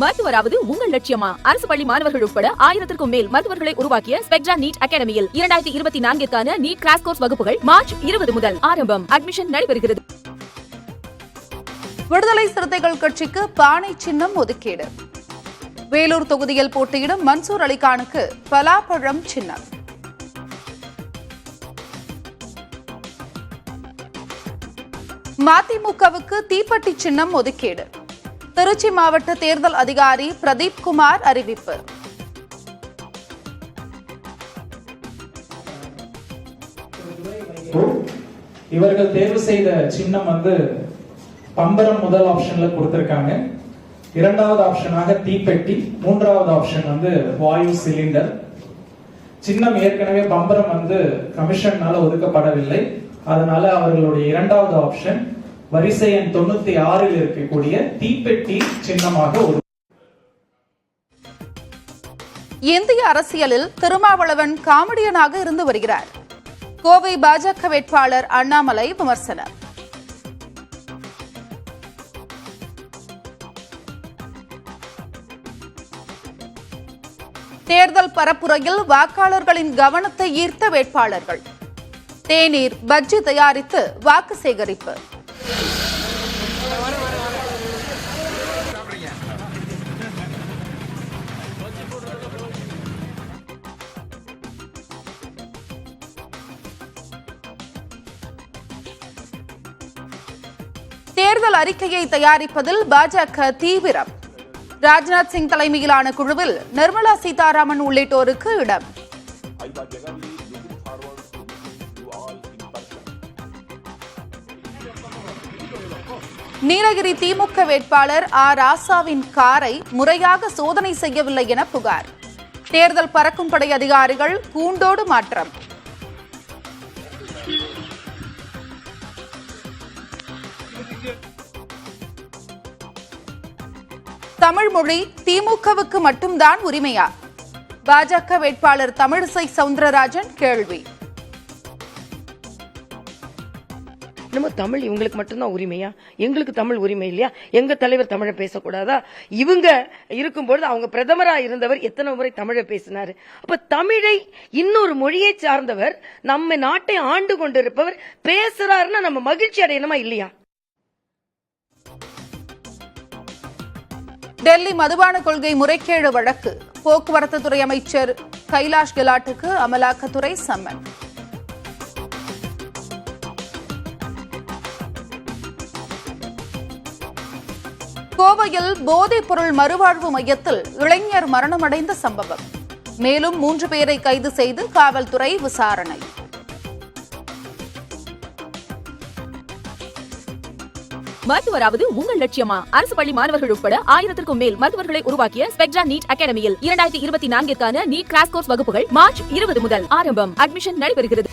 மருத்துவராவது உங்கள் லட்சியமா? அரசு பள்ளி மாணவர்கள் உட்பட 1000க்கும் மேல் மருத்துவர்களை உருவாக்கிய ஸ்பெக்ட்ரா நீட் அகாடமியில் 2024க்கான நீட் கிராஷ் கோர்ஸ் வகுப்புகள் மார்ச் 20 முதல் ஆரம்பம். அட்மிஷன் நடைபெறுகிறது. விடுதலை சிறுத்தைகள் கட்சிக்கு பானை சின்னம் ஒதுக்கீடு. வேலூர் தொகுதியில் போட்டியிடும் மன்சூர் அலிகானுக்கு பலாப்பழம் சின்னம். மதிமுகவுக்கு தீப்பெட்டி சின்னம் ஒதுக்கீடு. திருச்சி மாவட்ட தேர்தல் அதிகாரி பிரதீப் குமார் அறிவிப்பு. இவர்கள் தேர்வு செய்த சின்னம் பம்பரம் முதல் ஆப்ஷன்ல கொடுத்திருக்காங்க. இரண்டாவது ஆப்ஷனாக தீப்பெட்டி, மூன்றாவது ஆப்ஷன் வாயு சிலிண்டர். சின்னம் ஏற்கனவே பம்பரம் கமிஷன்னால ஒதுக்கப்படவில்லை. அதனால அவர்களுடைய இரண்டாவது ஆப்ஷன் வரிசை எண் 96 இருக்கக்கூடிய தீப்பெட்டி சின்னமாக இந்திய அரசியலில் திருமாவளவன் காமெடியனாக இருந்து வருகிறார். கோவை பாஜக வேட்பாளர் அண்ணாமலை விமர்சனம். தேர்தல் பரப்புரையில் வாக்காளர்களின் கவனத்தை ஈர்த்த வேட்பாளர்கள். தேநீர், பஜ்ஜி தயாரித்து வாக்கு சேகரிப்பு. தேர்தல் அறிக்கையை தயாரிப்பதில் பாஜக தீவிரம். ராஜ்நாத் சிங் தலைமையிலான குழுவில் நிர்மலா சீதாராமன் உள்ளிட்டோருக்கு இடம். நீலகிரி திமுக வேட்பாளர் ராசாவின் காரை முறையாக சோதனை செய்யவில்லை என புகார். தேர்தல் பறக்கும் படை அதிகாரிகள் கூண்டோடு மாற்றம். தமிழ் மொழி திமுகவுக்கு மட்டும்தான் உரிமையா? பாஜக வேட்பாளர் தமிழிசை சவுந்தரராஜன் கேள்வி. நம்ம தமிழ் இவங்களுக்கு மட்டும்தான் உரிமையா? எங்களுக்கு தமிழ் உரிமை இல்லையா? எங்க தலைவர் தமிழை பேசக்கூடாதா? இவங்க இருக்கும்பொழுது அவங்க பிரதமரா இருந்தவர் எத்தனை முறை தமிழை பேசினாரு? அப்ப தமிழை இன்னொரு மொழியை சார்ந்தவர் நம்ம நாட்டை ஆண்டு கொண்டிருப்பவர் பேசுறாருன்னா நம்ம மகிழ்ச்சி அடையணுமா இல்லையா? டெல்லி மதுபான கொள்கை முறைகேடு வழக்கு. போக்குவரத்து துறை அமைச்சர் கைலாஷ் கெலாட்டுக்கு அமலாக்கத்துறை சம்மன். கோவையில் போதைப் பொருள் மறுவாழ்வு மையத்தில் இளைஞர் மரணமடைந்த சம்பவம். மேலும் 3 பேரை கைது செய்து காவல்துறை விசாரணை. மருத்துவராவது உங்கள் லட்சியமா? அரசு பள்ளி மாணவர்கள் உட்பட 1000க்கும் மேல் மருத்துவர்களை உருவாக்கிய ஸ்பெக்ட்ரா நீட் அகாடமியில் 2024க்கான நீட் கிராஷ் கோர்ஸ் வகுப்புகள் மார்ச் 20 முதல் ஆரம்பம். அட்மிஷன் நடைபெறுகிறது.